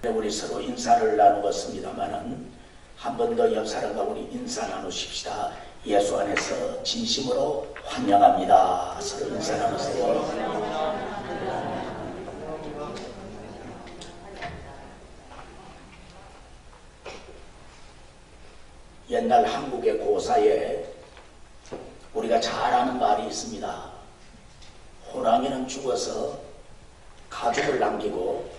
우리 서로 인사를 나누었습니다마는 한 번 더 옆 사람과 우리 인사 나누십시다. 예수 안에서 진심으로 환영합니다. 서로 인사 나누세요. 옛날 한국의 고사에 우리가 잘 아는 말이 있습니다. 호랑이는 죽어서 가죽을 남기고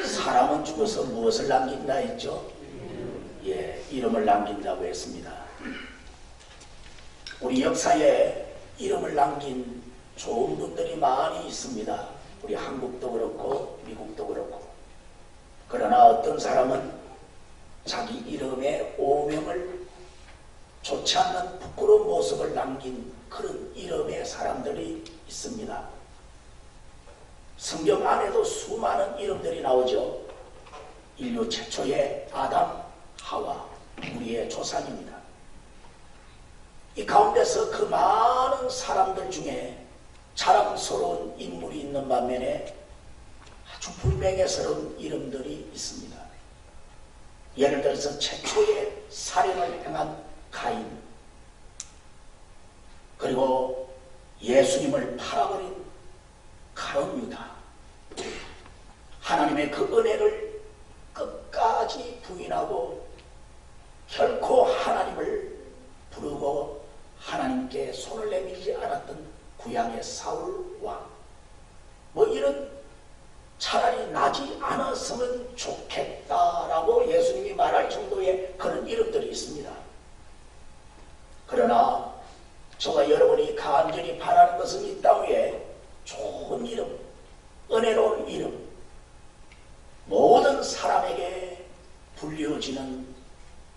사람은 죽어서 무엇을 남긴다 했죠? 예, 이름을 남긴다고 했습니다. 우리 역사에 이름을 남긴 좋은 분들이 많이 있습니다. 우리 한국도 그렇고 미국도 그렇고. 그러나 어떤 사람은 자기 이름의 오명을 좋지 않는 부끄러운 모습을 남긴 그런 이름의 사람들이 있습니다. 성경 안에도 수많은 이름들이 나오죠. 인류 최초의 아담, 하와, 우리의 조상입니다. 이 가운데서 그 많은 사람들 중에 자랑스러운 인물이 있는 반면에 아주 불명예스러운 이름들이 있습니다. 예를 들어서 최초의 살인을 행한 가인, 그리고 예수님을 팔아버린 가룟 유다, 하나님의 그 은혜를 끝까지 부인하고 결코 하나님을 부르고 하나님께 손을 내밀지 않았던 구약의 사울 왕, 뭐 이런 차라리 나지 않았으면 좋겠다라고 예수님이 말할 정도의 그런 이름들이 있습니다. 그러나 저와 여러분이 간절히 바라는 것은 이 땅 위에 좋은 이름, 은혜로운 이름, 모든 사람에게 불려지는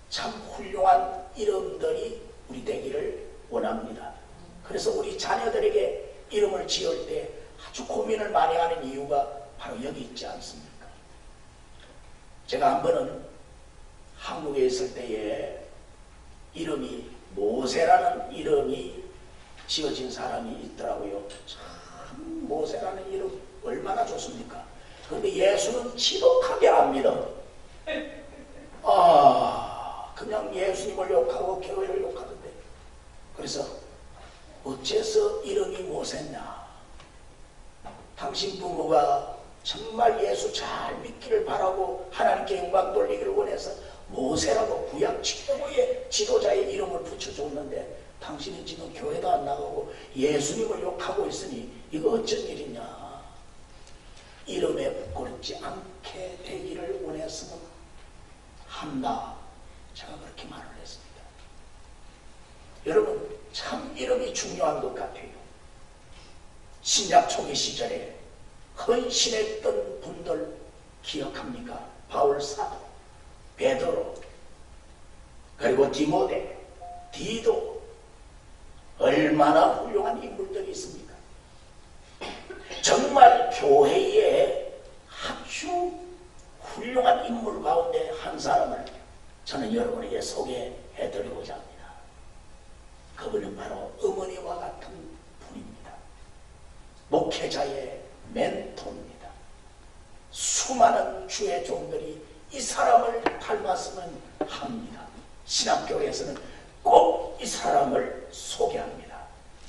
참 훌륭한 이름들이 우리 되기를 원합니다. 그래서 우리 자녀들에게 이름을 지을 때 아주 고민을 많이 하는 이유가 바로 여기 있지 않습니까? 제가 한 번은 한국에 있을 때에 이름이 모세라는 이름이 지어진 사람이 있더라고요. 참 모세라는 이름 얼마나 좋습니까? 그런데 예수는 지독하게 안 믿어. 그냥 예수님을 욕하고 교회를 욕하던데. 그래서 어째서 이름이 모세냐? 당신 부모가 정말 예수 잘 믿기를 바라고 하나님께 영광 돌리기를 원해서 모세라고 구약 최고의 지도자의 이름을 붙여줬는데 당신이 지금 교회도 안 나가고 예수님을 욕하고 있으니 이거 어쩐 일이냐? 이름에 부끄럽지 않게 되기를 원했으면 한다. 제가 그렇게 말을 했습니다. 여러분, 참 이름이 중요한 것 같아요. 신약 초기 시절에 헌신했던 분들 기억합니까? 바울 사도, 베드로, 그리고 디모데, 디도, 얼마나 훌륭한 인물들이 있습니까? 정말 교회에 아주 훌륭한 인물 가운데 한 사람을 저는 여러분에게 소개해드리고자 합니다. 그분은 바로 어머니와 같은 분입니다. 목회자의 멘토입니다. 수많은 주의 종들이 이 사람을 닮았으면 합니다. 신학교에서는 꼭 이 사람을 소개합니다.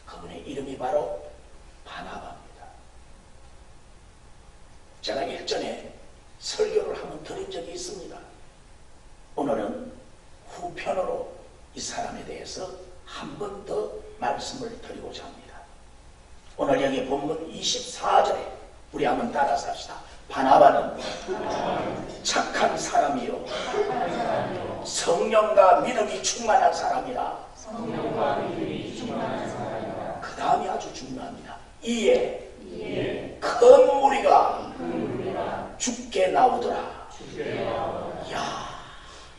그분의 이름이 바로 바나바입니다. 제가 일전에 설교를 한번 드린 적이 있습니다. 오늘은 후편으로 이 사람에 대해서 한 번 더 말씀을 드리고자 합니다. 오늘 여기 본문 24절에 우리 한번 따라서 합시다. 바나바는 착한 사람이요 성령과 믿음이 충만한 사람이라. 그 다음이 아주 중요합니다. 이에 큰 무리가 죽게 나오더라. 이야,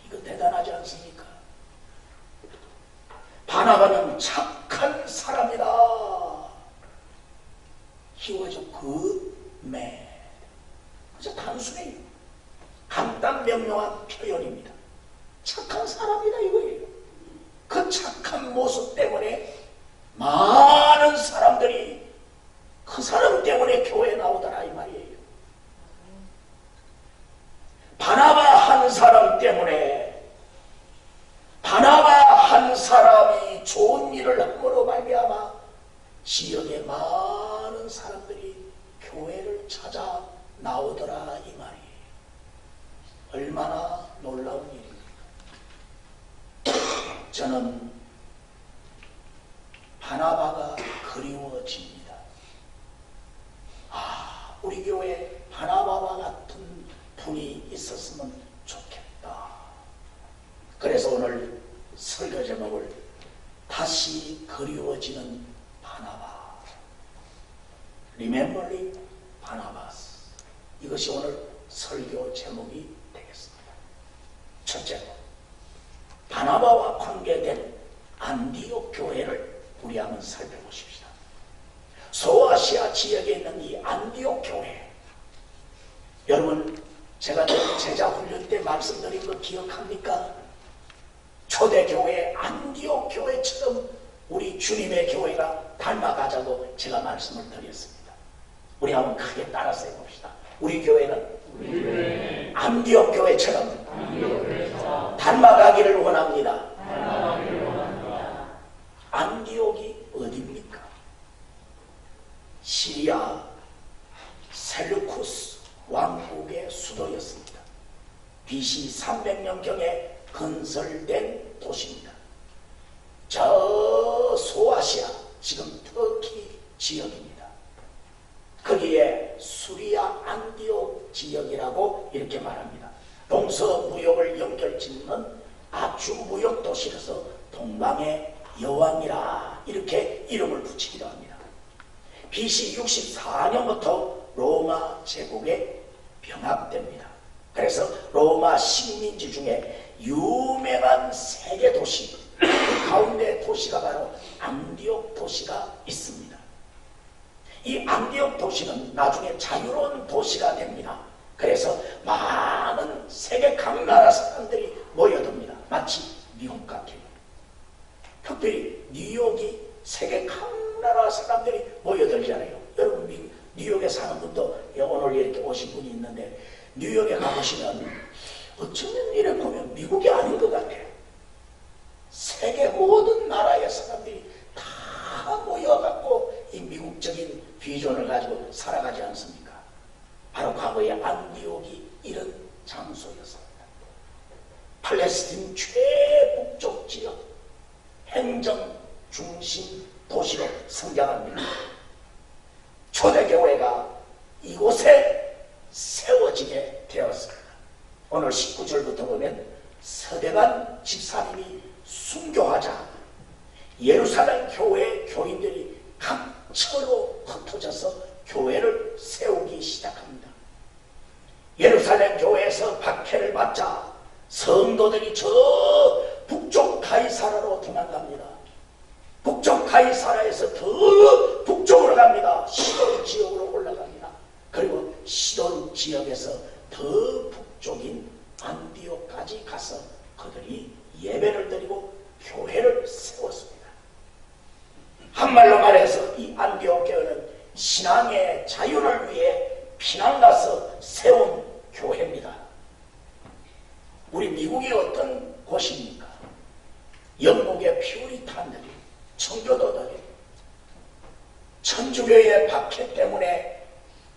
이거 대단하지 않습니까? 바나바는 착한 사람이다. He was a good man. 그래서 단순히 간단 명료한 표현입니다. 착한 사람이다 이거예요. 그 착한 모습 때문에 많은 사람들이 그 사람 때문에 교회에 나오더라 이 말이에요. 나오더라 이 말이 얼마나 놀라운 일입니까? 저는 바나바가 그리워집니다. 우리 교회에 바나바와 같은 분이 있었으면 좋겠다. 그래서 오늘 설교 제목을 다시 그리워지는 바나바, Remembering Barnabas, 이것이 오늘 설교 제목이 되겠습니다. 첫째로 바나바와 관계된 안디옥 교회를 우리 한번 살펴보십시다. 소아시아 지역에 있는 이 안디옥 교회, 여러분 제가 제자 훈련 때 말씀드린 거 기억합니까? 초대교회 안디옥 교회처럼 우리 주님의 교회가 닮아가자고 제가 말씀을 드렸습니다. 우리 한번 크게 따라서 해봅시다. 우리 교회는 안디옥 교회처럼 닮아가기를 원합니다. 안디옥이 어디입니까? 시리아 셀루쿠스 왕국의 수도였습니다. BC 300년경에 건설된 도시입니다. 저 소아시아, 지금 터키 지역입니다. 거기에 수리아 안디옥 지역이라고 이렇게 말합니다. 동서무역을 연결짓는 아주 무역 도시라서 동방의 여왕이라 이렇게 이름을 붙이기도 합니다. BC 64년부터 로마 제국에 병합됩니다. 그래서 로마 식민지 중에 유명한 세계 도시, 그 가운데 도시가 바로 안디옥 도시가 있습니다. 이 안디옥 도시는 나중에 자유로운 도시가 됩니다. 그래서 많은 세계 각 나라 사람들이 모여듭니다. 마치 미국 같아요. 특별히 뉴욕이 세계 각 나라 사람들이 모여들잖아요. 여러분 뉴욕에 사는 분도 오늘 이렇게 오신 분이 있는데 뉴욕에 가보시면 어쩌면 이래 보면 미국이 아닌 것 같아요. 세계 모든 나라의 사람들이 다 모여갖고 이 미국적인 비전을 가지고 살아가지 않습니까? 바로 과거의 안디옥이 이런 장소였습니다. 팔레스틴 최북쪽 지역 행정 중심 도시로 성장합니다. 초대교회가 이곳에 세워지게 되었습니다. 오늘 19절부터 보면 서대반 집사님이 순교하자 예루살렘 교회 교인들이 각처로 흩어져서 교회를 세우기 시작합니다. 예루살렘 교회에서 박해를 받자 성도들이 저 북쪽 가이사라로 도망갑니다. 북쪽 가이사라에서 더 북쪽으로 갑니다. 시돈 지역으로 올라갑니다. 그리고 시돈 지역에서 더 북쪽인 안디옥까지 가서 그들이 예배를 드리고 교회를 세웠습니다. 한말로 말해서 이 안디옥 교회는 신앙의 자유를 위해 피난가서 세운 교회입니다. 우리 미국이 어떤 곳입니까? 영국의 퓨리탄들이, 청교도들이 천주교의 박해 때문에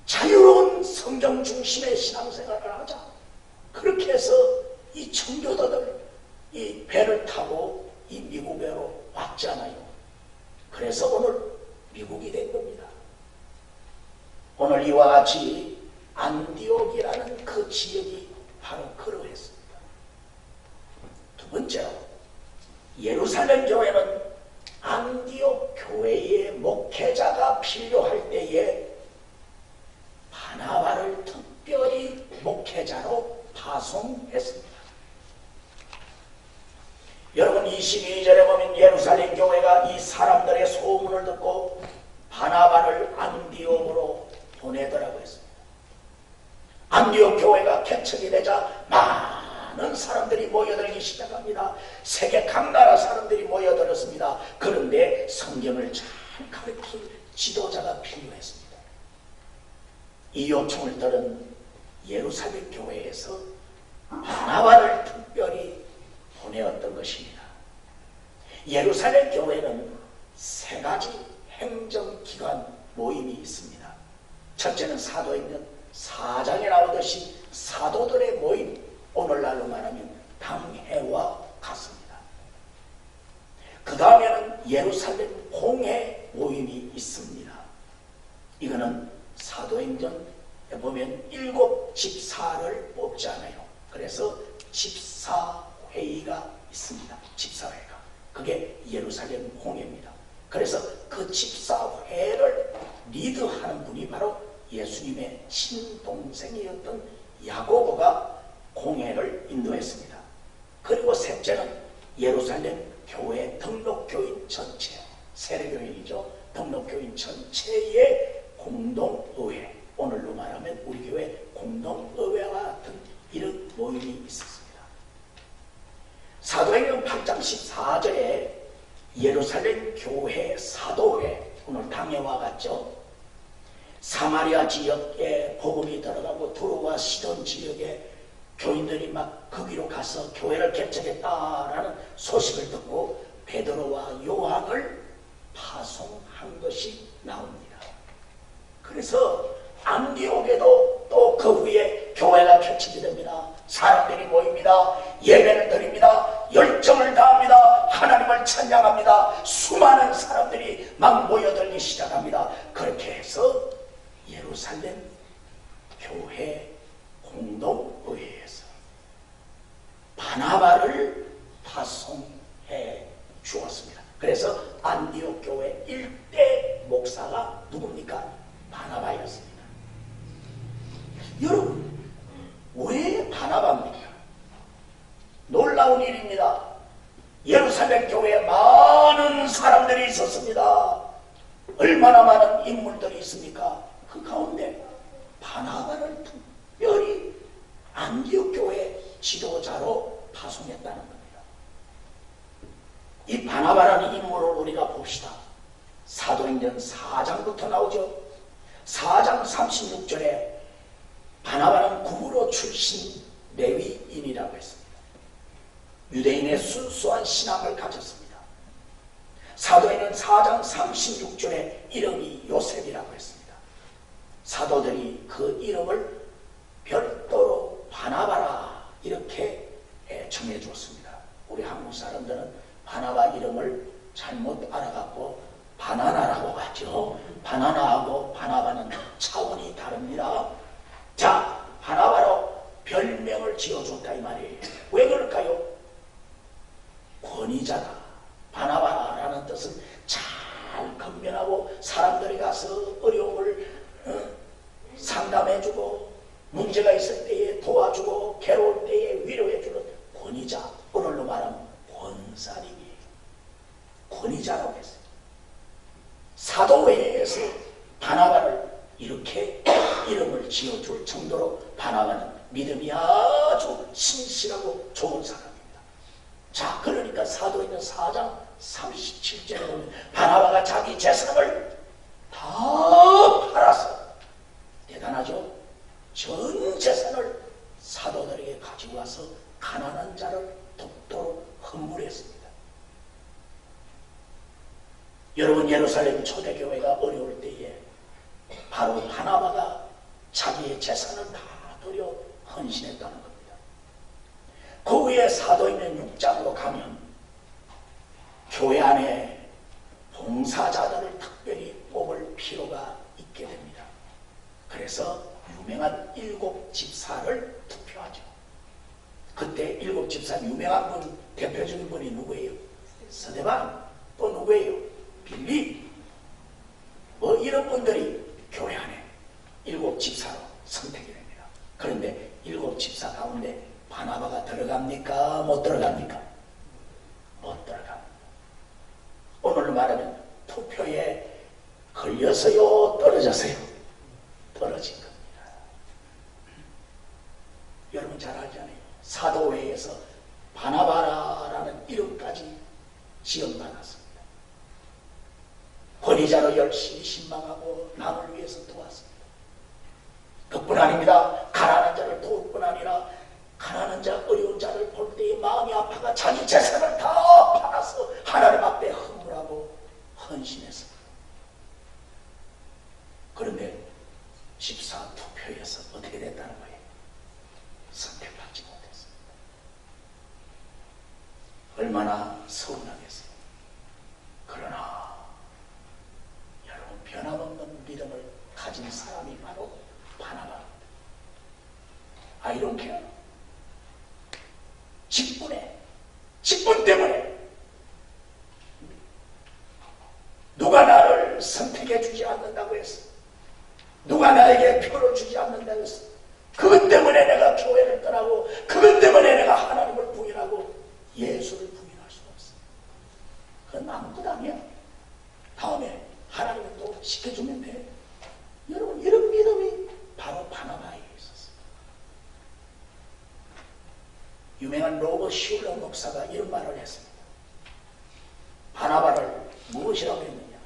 자유로운 성경 중심의 신앙생활을 하자, 그렇게 해서 이 청교도들 이 배를 타고 이 미국으로 왔잖아요. 그래서 오늘 미국이 된 겁니다. 오늘 이와 같이 안디옥이라는 그 지역이 바로 그러했습니다. 두 번째로 예루살렘 교회는 안디옥 교회의 목회자가 필요할 때에 바나바를 특별히 목회자로 파송했습니다. 여러분 22절에 보면 예루살렘 교회가 이 사람들의 소문을 듣고 바나바를 안디옥으로 보내더라고 했습니다. 안디옥 교회가 개척이 되자 많은 사람들이 모여들기 시작합니다. 세계 각 나라 사람들이 모여들었습니다. 그런데 성경을 잘 가르칠 지도자가 필요했습니다. 이 요청을 들은 예루살렘 교회에서 바나바를 특별히 보내었던 것입니다. 예루살렘 교회는 세 가지 행정기관 모임이 있습니다. 첫째는 사도행전 4장에 나오듯이 사도들의 모임, 오늘날로 말하면 당회와 같습니다. 그 다음에는 예루살렘 공회 모임이 있습니다. 이거는 사도행전에 보면 7 집사를 뽑지 않아요. 그래서 집사회의가 있습니다. 집사회가. 그게 예루살렘 공회입니다. 그래서 그 집사회를 리드하는 분이 바로 예수님의 친동생이었던 야고보가 공회를 인도했습니다. 그리고 셋째는 예루살렘 교회 등록교인 전체, 세례교인이죠. 등록교인 전체의 공동의회, 오늘로 말하면 우리 교회 공동의회와 같은 이런 모임이 있었습니다. 사도행전 8장 14절에 예루살렘 교회 사도회, 오늘 당회와 같죠. 사마리아 지역에 복음이 들어가고 두로와 시돈 지역에 교인들이 막 거기로 가서 교회를 개척했다라는 소식을 듣고 베드로와 요한을 파송한 것이 나옵니다. 그래서 안디옥에도 또 그 후에 교회가 개척이 됩니다. 사람들이 모입니다. 예배를 드립니다. 열정을 다합니다. 하나님을 찬양합니다. 수많은 사람들이 막 모여들기 시작합니다. 그렇게 해서 예루살렘 교회 공동의회에서 바나바를 파송해 주었습니다. 그래서 안디옥 교회 일대 목사가 누굽니까? 바나바였습니다. 여러분, 왜 바나바입니까? 놀라운 일입니다. 예루살렘 교회에 많은 사람들이 있었습니다. 얼마나 많은 인물들이 있습니까? 그 가운데 바나바를 특별히 안디옥 교회 지도자로 파송했다는 겁니다. 이 바나바라는 인물을 우리가 봅시다. 사도행전 4장부터 나오죠. 4장 36절에 바나바는 구브로 출신 레위인이라고 했습니다. 유대인의 순수한 신앙을 가졌습니다. 사도행전 4장 36절에 이름이 요셉이라고 했습니다. 사도들이 그 이름을 별도로 바나바라 이렇게 정해 주었습니다. 우리 한국 사람들은 바나바 이름을 잘못 알아갖고 바나나라고 하죠. 바나나하고 바나바는 차원이 다릅니다. 자, 바나바로 별명을 지어줬다 이 말이에요. 왜 그럴까요? 권위자다. 바나바라는 뜻은 잘 건면하고 사람들이 가서 어려움을 상담해주고 문제가 있을 때에 도와주고 괴로울 때에 위로해주는 권위자, 오늘로 말하면 권사님이에요. 권위자라고 했어요. 사도회에서 바나바를 이렇게 이름을 지어줄 정도로 바나바는 믿음이 아주 신실하고 좋은 사람입니다. 자, 그러니까 사도행전 4장 37절에 보면 바나바가 자기 재산을 다 팔아서, 대단하죠? 전 재산을 사도들에게 가지고 와서 가난한 자를 돕도록 헌물했습니다. 여러분, 예루살렘 초대교회가 어려울 때에 바로 바나바가 자기의 재산을 다 들여 헌신했다는 겁니다. 그 후에 사도행전 6장으로 가면 교회 안에 봉사자들을 특별히 뽑을 필요가 있게 됩니다. 그래서 유명한 7 집사를 투표하죠. 그때 7 집사 유명한 분, 대표적인 분이 누구예요? 스데반. 또 누구예요? 빌립. 뭐 이런 분들이 교회 안에 7 집사로 선택이 됩니다. 그런데 7 집사 가운데 바나바가 들어갑니까? 못 들어갑니까? 못 들어갑니다. 오늘 말하면 투표에 걸려서요? 떨어졌어요? 떨어진 겁니다. 여러분 잘 알잖아요. 사도회에서 바나바라는 이름까지 지원받았습니다. 권위자로 열심히 신방하고 남을 위해서 도왔습니다. 그뿐 아닙니다. 가난한 자를 도울 뿐 아니라 가난한 자, 어려운 자를 볼 때에 마음이 아파가 자기 재산을 다 팔아서 하나님 앞에 헌물하고 헌신했습니다. 그런데 집사투표에서 어떻게 됐다는 거예요? 선택받지 못했습니다. 얼마나 서운하겠어요. 그러나 여러분, 변함없는 믿음을 가진 사람이 바로 바나바입니다. I don't care. 직분 때문에 누가 나를 선택해 주지 않는다고 했어. 누가 나에게 표를 주지 않는다고 했어. 그것 때문에 내가 교회를 떠나고, 그것 때문에 내가 하나님을 부인하고 예수를 부인할 수 없어. 그건 아무것도 아니야. 다음에 하나님은 또 시켜주면 돼. 여러분, 이런 믿음이 바로 바나바에게 있었어요. 유명한 로버 슐러 목사가 이런 말을 했습니다. 바나바를 무엇이라고 했느냐?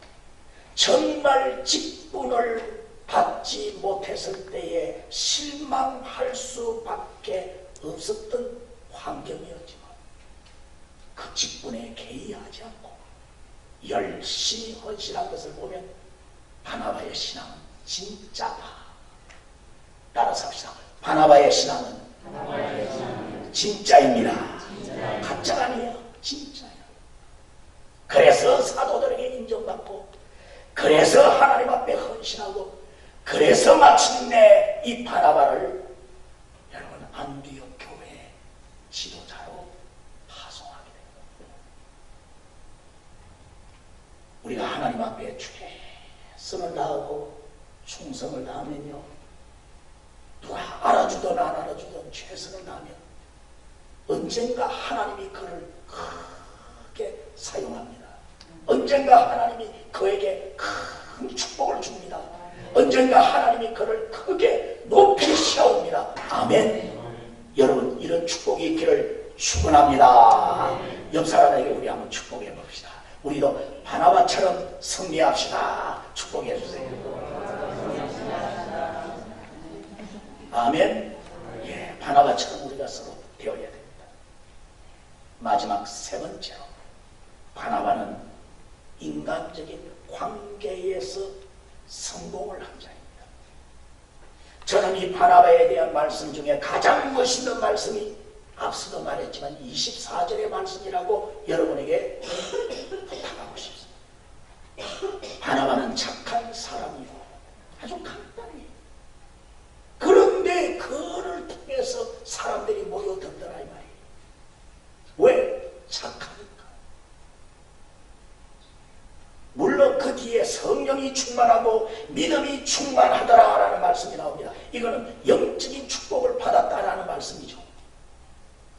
정말 직분을 받지 못했을 때에 실망할 수밖에 없었던 환경이었지만 그 직분에 개의하지 않고 열심히 헌신한 것을 보면 바나바의 신앙은 진짜다. 따라서 합시다. 바나바의 신앙은 진짜입니다. 가짜가 아니에요. 진짜예요. 그래서 사도들에게 인정받고, 그래서 하나님 앞에 헌신하고, 그래서 마침내 이 바나바를 여러분 안디옥 교회의 지도자로 파송하게 됩니다. 우리가 하나님 앞에 최선을 다하고 충성을 다하면요, 누가 알아주든 안 알아주든 최선을 다하면 언젠가 하나님이 그를 크게 사용합니다. 언젠가 하나님이 그에게 큰 축복을 줍니다. 언젠가 하나님이 그를 크게 높이 세웁니다. 아멘. 여러분, 이런 축복이 있기를 축원합니다. 옆 사람에게 우리 한번 축복해 봅시다. 우리도 바나바처럼 승리합시다. 축복해 주세요. 아멘. 예, 바나바처럼 우리가 서로 되어야 됩니다. 마지막 세 번째로, 바나바는 인간적인 관계에서 성공을 한 자입니다. 저는 이 바나바에 대한 말씀 중에 가장 멋있는 말씀이 앞서도 말했지만 24절의 말씀이라고 여러분에게 부탁하고 싶습니다. 바나바는 착한 사람이고 아주 간단해요. 그런데 그를 통해서 사람들이 모여들더라 이 말이에요. 왜? 착하니까. 물론 그 뒤에 성령이 충만하고 믿음이 충만하더라라는 말씀이 나옵니다. 이거는 영적인 축복을 받았다라는 말씀이죠.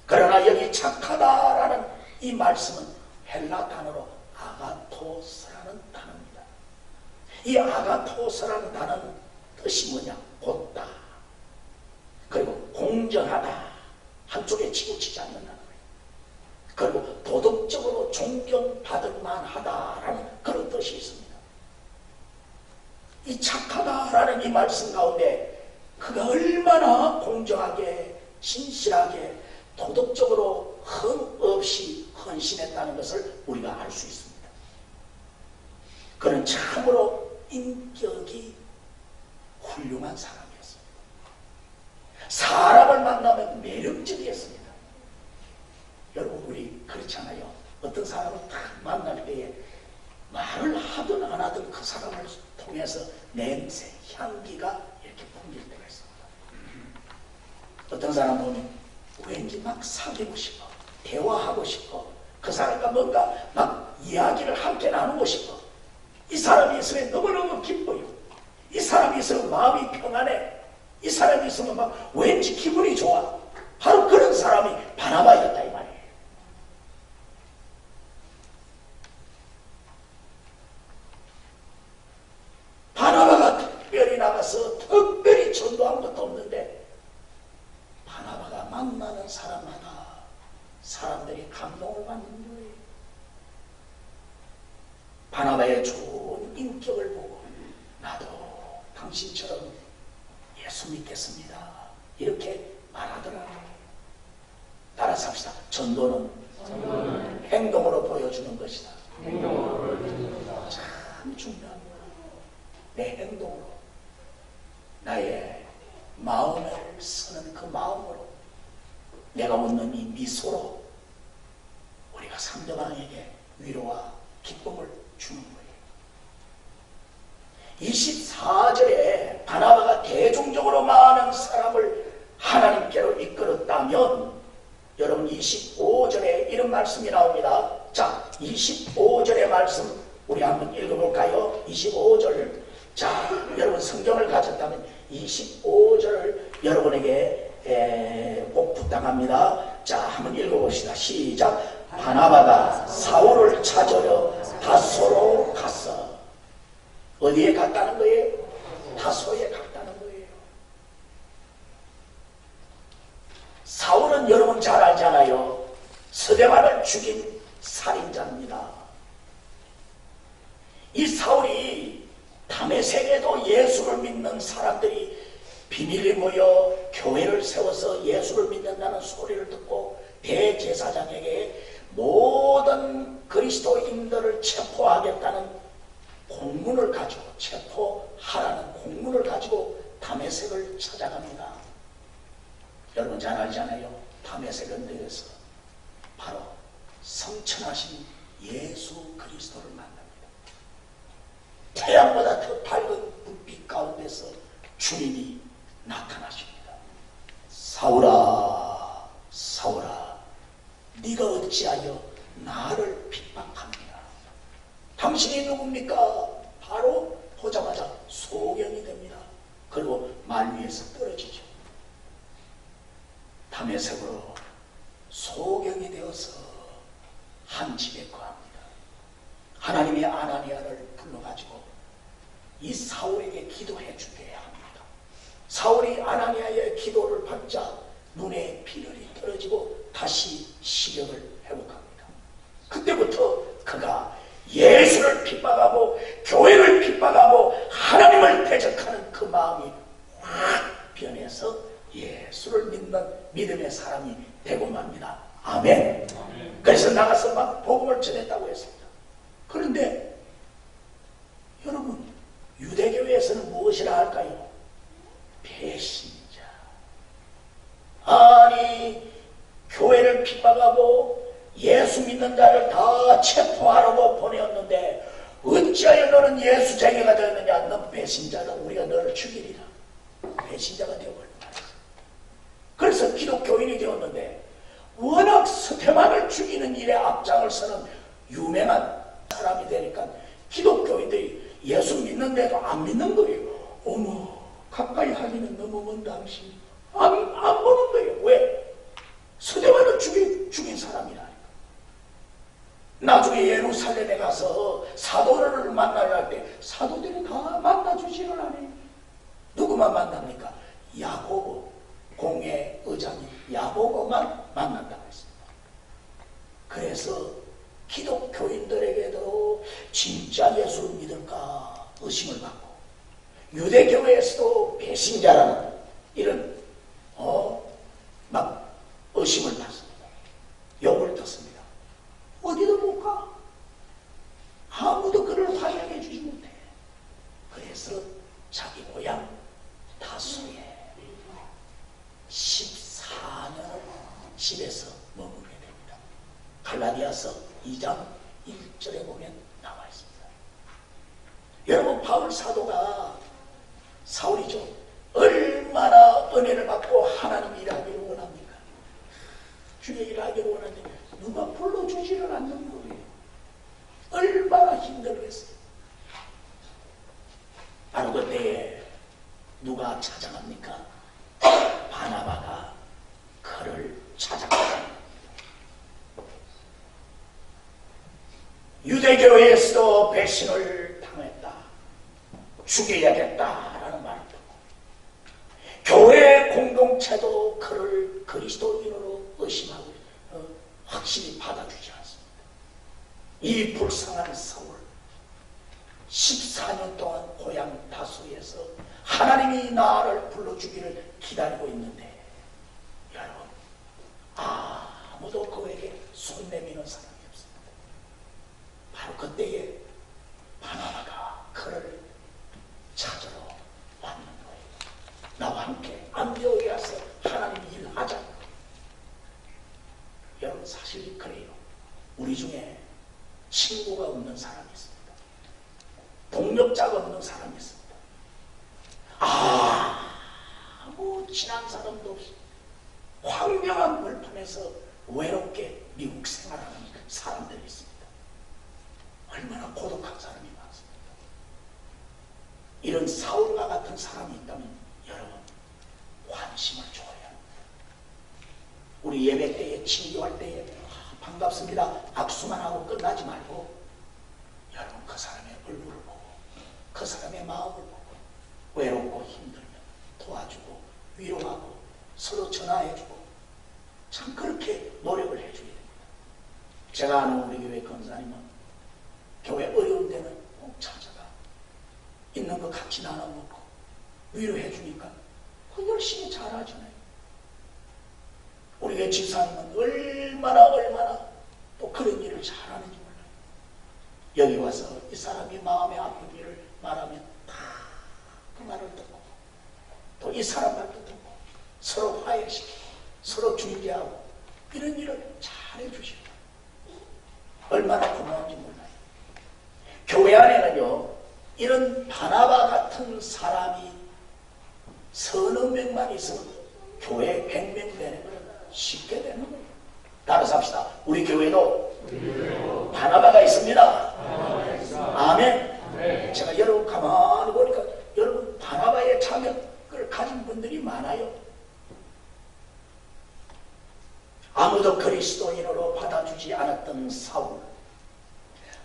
그러나 여기 착하다라는 이 말씀은 헬라 단어로 아가토스라는 단어입니다. 이 아가토스라는 단어는 뜻이 뭐냐? 곧다. 그리고 공정하다. 한쪽에 치우치지 않는다는 거예요. 그리고 도덕적으로 존경받을 만하다라는 그런 뜻이 있습니다. 이 착하다라는 이 말씀 가운데 그가 얼마나 공정하게, 진실하게, 도덕적으로 흠 없이 헌신했다는 것을 우리가 알 수 있습니다. 그는 참으로 인격이 훌륭한 사람이었습니다. 사람을 만나면 매력적이었습니다. 여러분, 우리 그렇잖아요. 어떤 사람을 딱 만날 때에 말을 하든 안 하든 그 사람을 통해서 냄새, 향기가 이렇게 풍길 때가 있습니다. 어떤 사람 보면 왠지 막 사귀고 싶어, 대화하고 싶어, 그 사람과 뭔가 막 이야기를 함께 나누고 싶어. 이 사람이 있으면 너무너무 기뻐요. 이 사람이 있으면 마음이 평안해. 이 사람이 있으면 막 왠지 기분이 좋아. 바로 그런 사람이 바나바였다 이 말이에요. 바나바가 특별히 나가서 특별히 전도한 것도 없는데 바나바가 만나는 사람마다 사람들이 감동을 받는 거예요. 바나바의 좋은 인격을 보고 나도 당신처럼 예수 믿겠습니다. 이렇게 말하더라고요. 따라서 합시다. 전도는 행동으로 보여주는 것이다. 참 중요합니다. 내 행동으로. 나의 마음을 쓰는 그 마음으로, 내가 웃는 이 미소로 우리가 상대방에게 위로와 기쁨을 주는 거예요. 24절에 바나바가 대중적으로 많은 사람을 하나님께로 이끌었다면, 여러분 25절에 이런 말씀이 나옵니다. 자, 25절의 말씀 우리 한번 읽어볼까요? 25절. 자, 여러분 성경을 가졌다면 25절을 여러분에게 꼭 부탁합니다. 자, 한번 읽어봅시다. 시작. 바나바가 사울을 찾으려 다소로 갔어. 어디에 갔다는 거예요? 다소에 갔다는 거예요. 사울은 여러분 잘 알잖아요. 스데반을 죽인 살인자입니다. 이 사울이 다메섹에도 예수를 믿는 사람들이 비밀리 모여 교회를 세워서 예수를 믿는다는 소리를 듣고 대제사장에게 모든 그리스도인들을 체포하겠다는 공문을 가지고, 체포하라는 공문을 가지고 다메섹을 찾아갑니다. 여러분 잘 알잖아요. 다메섹은 어디에서 바로 성천하신 예수 그리스도를 만납니다. 태양보다 더 밝은 불빛 가운데서 주님이 나타나십니다. 사울아, 사울아, 네가 어찌하여 나를 핍박합니까? 당신이 누굽니까? 바로 보자마자 소경이 됩니다. 그리고 말 위에서 떨어지죠. 다메섹으로 소경이 되어서 한 집에 거합니다. 하나님이 아나니아를 불러가지고 이 사울에게 기도해 주게 합니다. 사울이 아나니아의 기도를 받자 눈에 비늘이 떨어지고 다시 시력을 회복합니다. 그때부터 그가 예수를 핍박하고 교회를 핍박하고 하나님을 대적하는 그 마음이 확 변해서 예수를 믿는 믿음의 사람이 되고 맙니다. 아멘. 그래서 나가서 막 복음을 전했다고 했습니다. 그런데 여러분, 유대교회에서는 무엇이라 할까요? 배신자. 아니, 교회를 핍박하고 예수 믿는 자를 다 체포하라고 보내었는데 어찌하여 너는 예수쟁이가 되었느냐? 넌 배신자다. 우리가 너를 죽이리라. 배신자가 되어버린 말이야. 그래서 기독교인이 되었는데 워낙 스테반을 죽이는 일에 앞장을 서는 유명한 사람이 되니까 기독교인들이 예수 믿는데도 안 믿는 거예요. 어머, 가까이 하기는 너무 먼 당신. 안 보는 거예요. 왜? 스데반을 죽인 사람이라니까. 나중에 예루살렘에 가서 사도를 만나려 할 때 사도들이 다 만나주지를 않아요. 누구만 만납니까? 야고보, 공의 의장인 야고보만 만난다고 했습니다. 그래서 기독교인들에게도 진짜 예수를 믿을까 의심을 받고, 유대교회에서도 배신자라는 이런 막 의심을 받습니다. 욕을 듣습니다. 어디도 못 가. 아무도 그를 환영해 주지 못해. 그래서 자기 고향 다소에 14년을 집에서 머물게 됩니다. 갈라디아서 2장 1절에 보면 나와 있습니다. 여러분, 바울 사도가 사울이죠. 얼마나 은혜를 받고 하나님 일하기를 원합니까? 주의 일하기를 원하는데 누가 불러주지를 않는 거예요. 얼마나 힘들겠어요. 바로 그때에 누가 찾아갑니까? 바나바가 그를 찾아갑니다. 유대교회에서도 배신을 당했다. 죽여야겠다라는 말을 듣고 교회 공동체도 그를 그리스도인으로 의심하고 확실히 받아주지 않습니다. 이 불쌍한 사울 14년 동안 고향 다소에서 하나님이 나를 불러주기를 기다리고 있는데 여러분, 아무도 그에게 손 내미는 사람이 없습니다. 바로 그때에 바나바가 그를 찾으러 왔는 거예요. 나와 함께 안디옥에 가서 하나님 일하자. 여러분 사실 그래요. 우리 중에 친구가 없는 사람이 있습니다. 동력자가 없는 사람이 있습니다. 아무 친한 사람도 없이 황량한 물판에서 외롭게 미국 생활하는 사람들이 있습니다. 얼마나 고독한 사람이 많습니다. 이런 사울과 같은 사람이 있다면 여러분 관심을 줘야 합니다. 우리 예배 때에 친교할 때에 반갑습니다 악수만 하고 끝나지 말고 여러분 그 사람의 얼굴을 보고 그 사람의 마음을 보고 외롭고 힘들면 도와주고 위로하고 서로 전화해주고 참 그렇게 노력을 해줘야 됩니다. 제가 아는 우리 교회 권사님은 교회 어려운 데는 꼭 찾아가 있는 거 같이 나눠먹고 위로해주니까 그 열심히 잘하잖아요. 우리 교회 집사님은 얼마나 또 그런 일을 잘하는지 몰라요. 여기 와서 이 사람이 마음에 아픈 일을 말하면 다 그 말을 듣고 또 이 사람 말도 듣고 서로 화해시키고 서로 중재하고 이런 일을 잘 해주시고 얼마나 고마운지 몰라요. 교회 안에는요 이런 바나바 같은 사람이 서너 명만 있으면 교회 100명 되는 건 쉽게 되는 거예요. 따라서 합시다. 우리 교회도 바나바가 있습니다. 아멘. 제가 여러분 가만히 보니까 여러분 바나바의 자격을 가진 분들이 많아요. 아무도 그리스도인으로 받아주지 않았던 사울,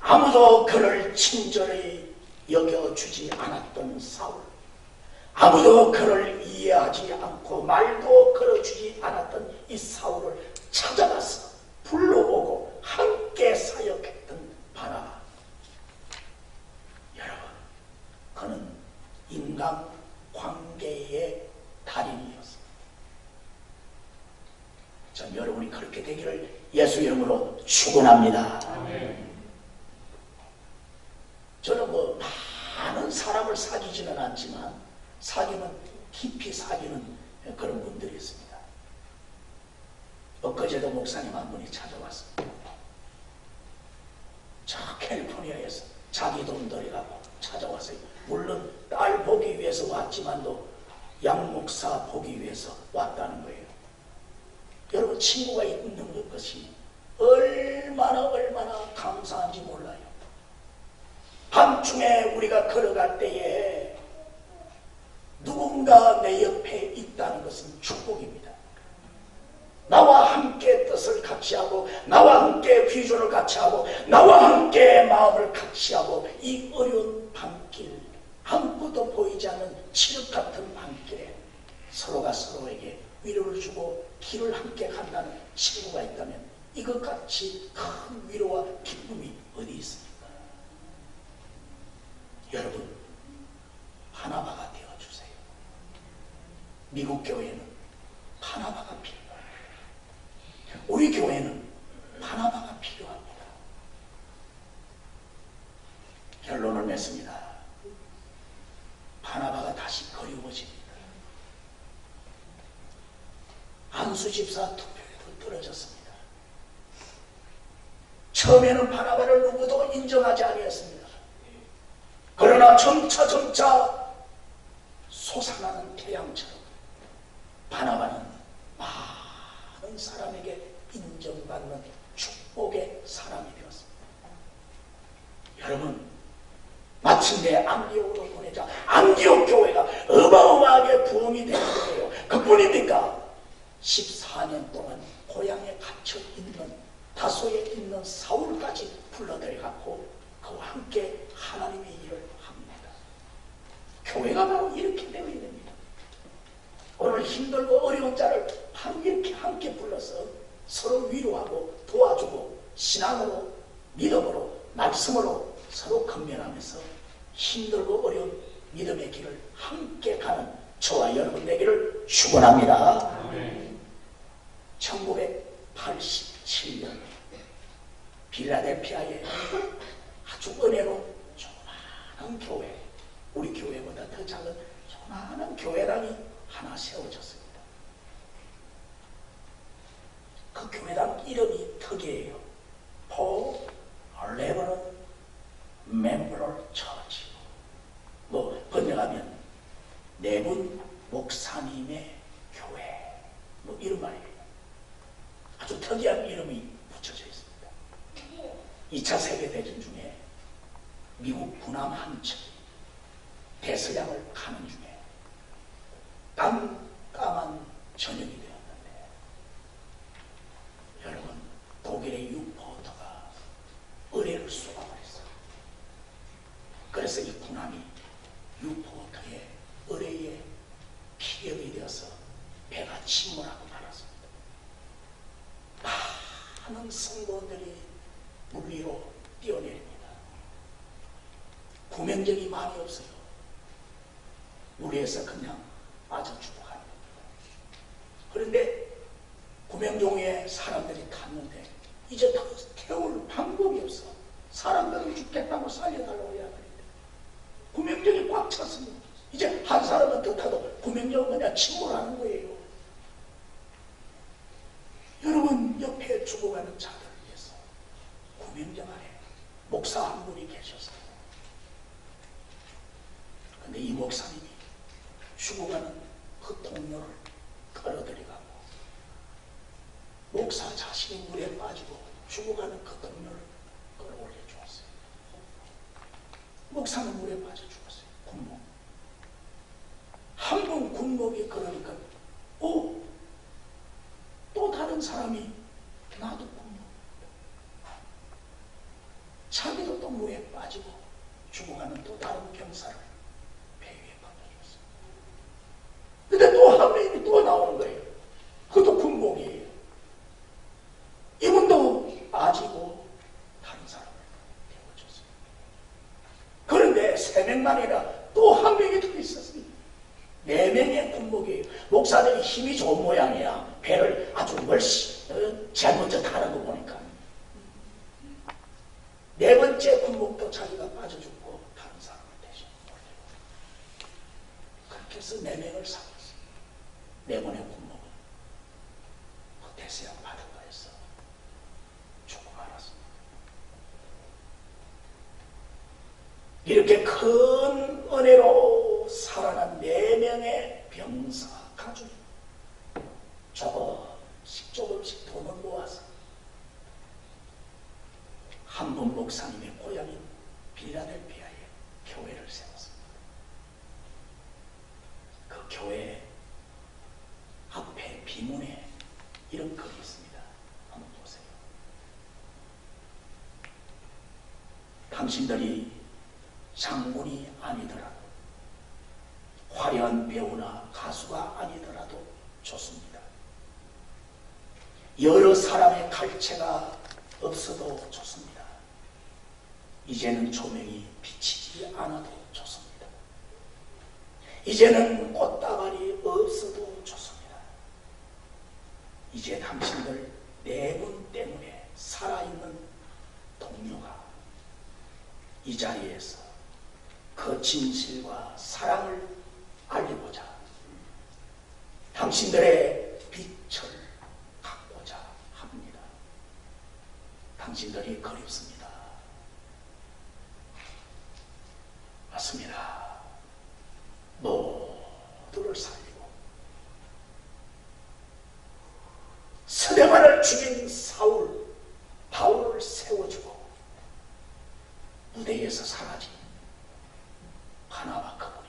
아무도 그를 친절히 여겨주지 않았던 사울, 아무도 그를 이해하지 않고 말도 걸어주지 않았던 이 사울을 찾아가서 불러보고 함께 사역했던 바나바. 여러분, 그는 인간 관계의 달인이었습니다. 전 여러분이 그렇게 되기를 예수 이름으로 축원합니다. 저는 뭐 많은 사람을 사귀지는 않지만 사귀면 깊이 사귀는 그런 분들이 있습니다. 엊그제도 목사님 한 분이 찾아왔습니다. 저 캘리포니아에서 자기 돈 들여가고 찾아왔어요. 물론 딸 보기 위해서 왔지만도 양 목사 보기 위해서 왔다는 거예요. 여러분 친구가 있는 것이 얼마나 감사한지 몰라요. 밤중에 우리가 걸어갈 때에 누군가 내 옆에 있다는 것은 축복입니다. 나와 함께 뜻을 같이 하고 나와 함께 비전을 같이 하고 나와 함께 마음을 같이 하고 이 어려운 밤길 아무것도 보이지 않는 칠흑 같은 밤길에 서로가 서로에게 위로를 주고 길을 함께 간다는 친구가 있다면 이것 같이 큰 위로와 기쁨이 어디 있습니까? 여러분 바나바가 되어주세요. 미국 교회는 바나바가 필요해요. 우리 교회는 바나바가 필요합니다. 결론을 맺습니다. 바나바가 다시 그리워집니다. 안수 집사 투표에도 떨어졌습니다. 처음에는 바나바를 누구도 인정하지 않았습니다. 그러나 점차 솟아나는 태양처럼 바나바는 많은 사람에게 인정받는 축복의 사람이 되었습니다. 여러분 마침내 안디옥으로 보내자 안디옥 교회가 어마어마하게 부흥이 되는 거예요. 그뿐입니까? 14년 동안 고향에 갇혀있는 다소에 있는 사울까지 불러들여갖고 그와 함께 하나님의 일을 합니다. 교회가 바로 이렇게 되어야 됩니다. 오늘 힘들고 어려운 자를 바로 이렇게 함께 불러서 서로 위로하고 도와주고 신앙으로 믿음으로 말씀으로 서로 건면하면서 힘들고 어려운 믿음의 길을 함께 가는 저와 여러분 되기를 축원합니다. 1987년 필라델피아에 아주 은혜로운 조그마한 교회, 우리 교회보다 더 작은 조그마한 교회당이 하나 세워졌습니다. 그 교회당 이름이 특이해요. Paul Reverend Memorial Church. 뭐 번역하면 네분 목사님의 교회, 뭐 이런 말이에요. 아주 특이한 이름이 붙여져 있습니다. 2차 세계대전 중에 미국 군함 한 척이 대서양을 가는 중에 깜깜한 저녁이 되었는데, 여러분, 독일의 유포터가 의뢰를 쏘아버렸어요. 그래서 이 군함이 유포터의 의뢰에 피격이 되어서 배가 침몰하고 말았습니다. 많은 성도들이 물 위로 뛰어내립니다. 구명정이 많이 없어요. 물 위에서 그냥 빠져 죽어가는 겁니다. 그런데 구명정에 사람들이 탔는데 이제 더 태울 방법이 없어. 사람들은 죽겠다고 살려달라고 해야 되는데 구명정이 꽉 찼습니다. 이제 한 사람은 더 타도 구명정은 그냥 침몰하는 거예요. 여러분, 옆에 죽어가는 자들을 위해서 구명정 안에 목사 한 분이 계셨어요. 근데 이 목사님이 죽어가는 그 동료를 끌어들여가고 목사 자신이 물에 빠지고 죽어가는 그 동료를 끌어올려 주었어요. 목사는 물에 빠져 죽었어요. 군목. 한 번 군목이 그러니까 또 다른 사람이 나도 군목. 자기도 또 물에 빠지고 죽어가는 또 다른 병사를 배 위에 건져줬어요. 근데 또 한 명이 또 나오는 거예요. 그것도 군목이에요. 이분도 빠지고 다른 사람을 태워줬어요. 그런데 3명만 아니라 또 한 명이 더 있었어요. 4명의 군목이에요. 목사들이 힘이 좋은 모양이야. 배를 아주 멀씨 제일 먼저 타는 거 보니까. 4번째 군목도 자기가 빠져 죽고 다른 사람을 대신 올리고. 그렇게 해서 4명을 살았어요. 4번의 군목은 그 대서양 바닷가에서 죽고 말았습니다. 이렇게 큰 은혜로 살아난 4명의 병사 가족이 조금씩 돈을 모아서 한 분 목사님의 고향인 필라델피아에 교회를 세웠습니다. 그 교회 앞에 비문에 이런 글이 있습니다. 한번 보세요. 당신들이 장군이 아니더라도 화려한 배우나 가수가 아니더라도 좋습니다. 여러 사람의 갈채가 없어도 좋습니다. 이제는 조명이 비치지 않아도 좋습니다. 이제는 꽃다발이 없어도 좋습니다. 이제 당신들 4분 때문에 살아있는 동료가 이 자리에서 그 진실과 사랑을 알리고자 당신들의 빛을 갖고자 합니다. 당신들이 그립습니다. 맞습니다. 모두를 살리고 스데반을 죽인 바울을 세워주고 무대에서 사라진 바나바 그분이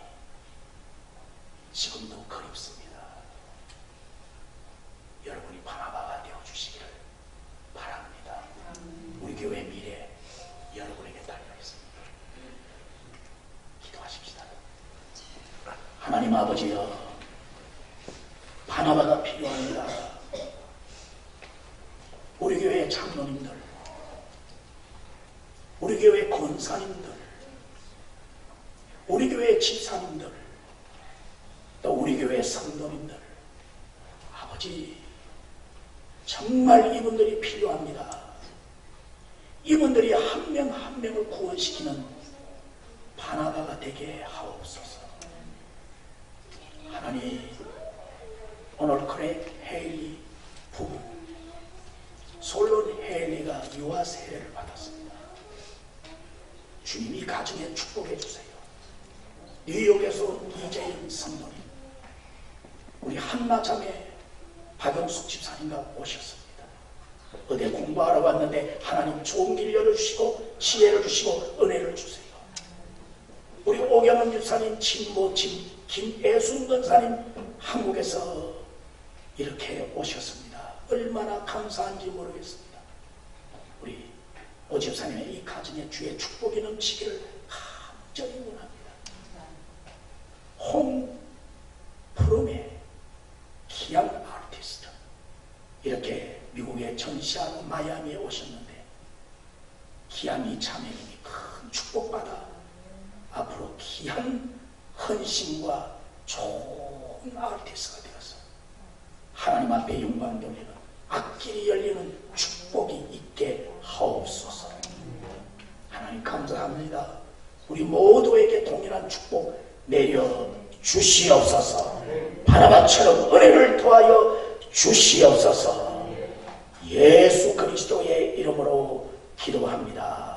지금도 그립습니다. 여러분이 바나바가 되어주시기를 바랍니다. 우리 교회 미래 여러분에게 달려있습니다. 기도하십시다. 하나님 아버지여, 바나바가 필요합니다. 우리 교회 장로님들, 우리 교회 권사님들, 우리 교회 집사님들, 또 우리 교회 성도님들, 아버지, 정말 이분들이 필요합니다. 이분들이 한 명 한 명을 구원시키는 바나바가 되게 하옵소서. 하나님, 오늘클의 헤일리 부부, 솔론 헤일리가 유아 세례를 받았습니다. 주님이 가정에 축복해 주세요. 뉴욕에서 온 이재인 성도님, 우리 한나자매 박영숙 집사님과 오셨습니다. 어디 공부하러 왔는데 하나님 좋은 길 열어주시고 지혜를 주시고 은혜를 주세요. 우리 오경원 집사님, 친모친 김애순 권사님 한국에서 이렇게 오셨습니다. 얼마나 감사한지 모르겠습니다. 우리 오 집사님의 이 가정에 주의 축복이 넘치기를 간절히 원합니다. 홍프롬의 기양 아티스트, 이렇게 미국에 전시하고 마이애미에 오셨는데 기양이 자매님이 큰 축복받아 앞으로 귀한 헌신과 좋은 아티스트가 되어서 하나님 앞에 영광 돌리는 앞길이 열리는 축복이 있게 하옵소서. 하나님 감사합니다. 우리 모두에게 동일한 축복 내려 주시옵소서. 바나바처럼 은혜를 더하여 주시옵소서. 예수 그리스도의 이름으로 기도합니다.